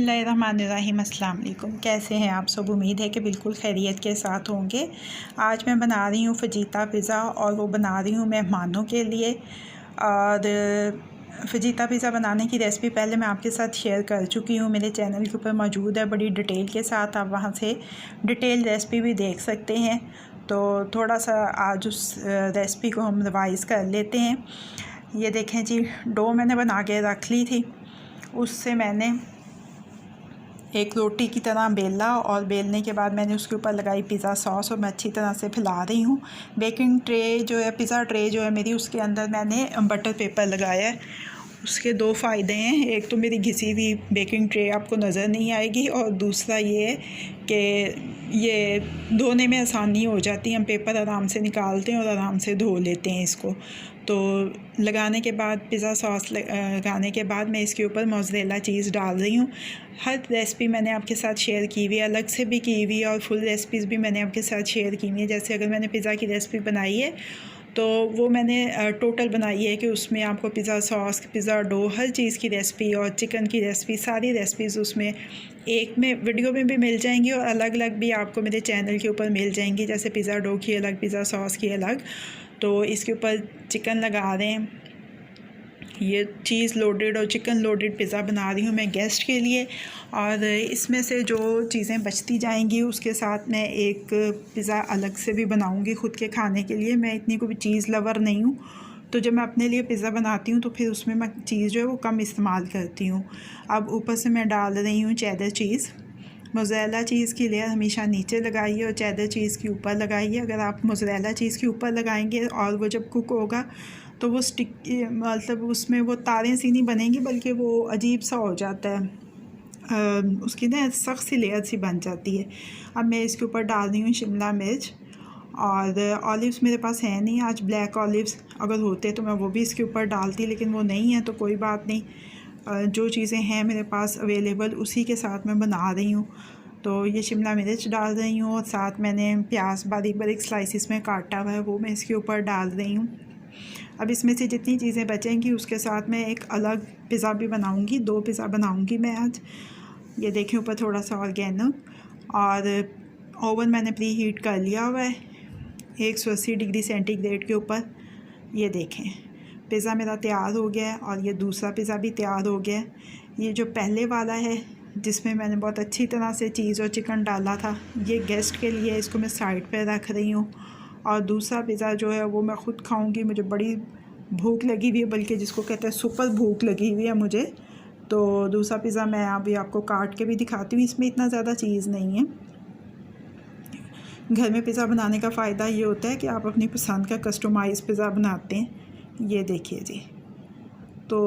बिस्मिल्लाहिर्रहमानिर्रहीम। अस्सलाम वालेकुम। कैसे हैं आप सब? उम्मीद है कि बिल्कुल खैरियत के साथ होंगे। आज मैं बना रही हूँ फजीता पिज़्ज़ा और वो बना रही हूँ मेहमानों के लिए। और फजीता पिज़्ज़ा बनाने की रेसिपी पहले मैं आपके साथ शेयर कर चुकी हूँ, मेरे चैनल के ऊपर मौजूद है बड़ी डिटेल के साथ। आप वहाँ से डिटेल रेसिपी भी देख सकते हैं। तो थोड़ा सा आज उस रेसिपी को हम रिवाइज़ कर लेते हैं। ये देखें जी, डो मैंने बना के रख ली थी। उससे मैंने एक रोटी की तरह बेला और बेलने के बाद मैंने उसके ऊपर लगाई पिज़्ज़ा सॉस और मैं अच्छी तरह से फैला रही हूँ। बेकिंग ट्रे जो है, पिज़्ज़ा ट्रे जो है मेरी, उसके अंदर मैंने बटर पेपर लगाया है। उसके दो फ़ायदे हैं, एक तो मेरी घिसी हुई बेकिंग ट्रे आपको नज़र नहीं आएगी और दूसरा ये है कि ये धोने में आसानी हो जाती है। हम पेपर आराम से निकालते हैं और आराम से धो लेते हैं इसको। तो लगाने के बाद, पिज़्ज़ा सॉस लगाने के बाद मैं इसके ऊपर मोज़रेला चीज़ डाल रही हूँ। हर रेसिपी मैंने आपके साथ शेयर की हुई है, अलग से भी की हुई है और फुल रेसिपीज़ भी मैंने आपके साथ शेयर की हुई है। जैसे अगर मैंने पिज़्ज़ा की रेसिपी बनाई है तो वो मैंने टोटल बनाई है कि उसमें आपको पिज़्ज़ा सॉस, पिज़्ज़ा डो, हर चीज़ की रेसिपी और चिकन की रेसिपी, सारी रेसिपीज़ उसमें एक में वीडियो में भी मिल जाएंगी और अलग अलग भी आपको मेरे चैनल के ऊपर मिल जाएंगी। जैसे पिज़्ज़ा डो की अलग, पिज़्ज़ा सॉस की अलग। तो इसके ऊपर चिकन लगा रहे हैं। ये चीज़ लोडेड और चिकन लोडेड पिज़्ज़ा बना रही हूँ मैं गेस्ट के लिए। और इसमें से जो चीज़ें बचती जाएंगी उसके साथ मैं एक पिज़्ज़ा अलग से भी बनाऊँगी ख़ुद के खाने के लिए। मैं इतनी कोई चीज़ लवर नहीं हूँ, तो जब मैं अपने लिए पिज़्ज़ा बनाती हूँ तो फिर उसमें मैं चीज़ जो है वो कम इस्तेमाल करती हूँ। अब ऊपर से मैं डाल रही हूँ चेडर चीज़। मोज़रेला चीज़ की लेयर हमेशा नीचे लगाइए और चेडर चीज़ के ऊपर लगाइए। अगर आप मोज़रेला चीज़ के ऊपर लगाएंगे और वो जब कुक होगा तो वो स्टिक, मतलब उसमें वो तारें सी नहीं बनेंगी, बल्कि वो अजीब सा हो जाता है, उसकी ना सख्त सी लेयर सी बन जाती है। अब मैं इसके ऊपर डाल रही हूँ शिमला मिर्च और ऑलिव्स मेरे पास है नहीं आज, ब्लैक ऑलिव्स अगर होते तो मैं वो भी इसके ऊपर डालती, लेकिन वो नहीं है तो कोई बात नहीं। जो चीज़ें हैं मेरे पास अवेलेबल उसी के साथ मैं बना रही हूँ। तो ये शिमला मिर्च डाल रही हूँ और साथ मैंने प्याज बारीक बारीक स्लाइसिस में काटा हुआ है वो मैं इसके ऊपर डाल रही हूँ। अब इसमें से जितनी चीज़ें बचेंगी उसके साथ मैं एक अलग पिज़्ज़ा भी बनाऊँगी, 2 पिज़्ज़ा बनाऊँगी मैं आज। ये देखें, ऊपर थोड़ा सा ऑर्गेनो, और ओवन मैंने प्री हीट कर लिया हुआ है 180 डिग्री सेंटीग्रेड के ऊपर। ये देखें, पिज़्ज़ा मेरा तैयार हो गया है और ये दूसरा पिज़्ज़ा भी तैयार हो गया है। ये जो पहले वाला है जिसमें मैंने बहुत अच्छी तरह से चीज़ और चिकन डाला था, ये गेस्ट के लिए, इसको मैं साइड पे रख रही हूँ। और दूसरा पिज़्ज़ा जो है वो मैं ख़ुद खाऊंगी, मुझे बड़ी भूख लगी हुई है, बल्कि जिसको कहते हैं सुपर भूख लगी हुई है मुझे। तो दूसरा पिज़्ज़ा मैं अभी आपको काट के भी दिखाती हूँ। इसमें इतना ज़्यादा चीज़ नहीं है। घर में पिज़्ज़ा बनाने का फ़ायदा ये होता है कि आप अपनी पसंद का कस्टमाइज़ पिज़्ज़ा बनाते हैं। ये देखिए जी। तो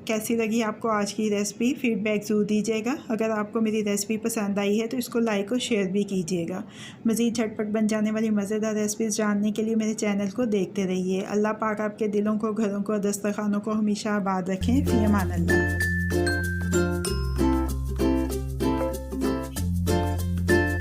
कैसी लगी आपको आज की रेसिपी? फ़ीडबैक ज़रूर दीजिएगा। अगर आपको मेरी रेसिपी पसंद आई है तो इसको लाइक और शेयर भी कीजिएगा। मज़ीद झटपट बन जाने वाली मज़ेदार रेसिपीज़ जानने के लिए मेरे चैनल को देखते रहिए। अल्लाह पाक आपके दिलों को, घरों को, दस्तरखानों को हमेशा आबाद रखें। फ़ी अमान अल्लाह।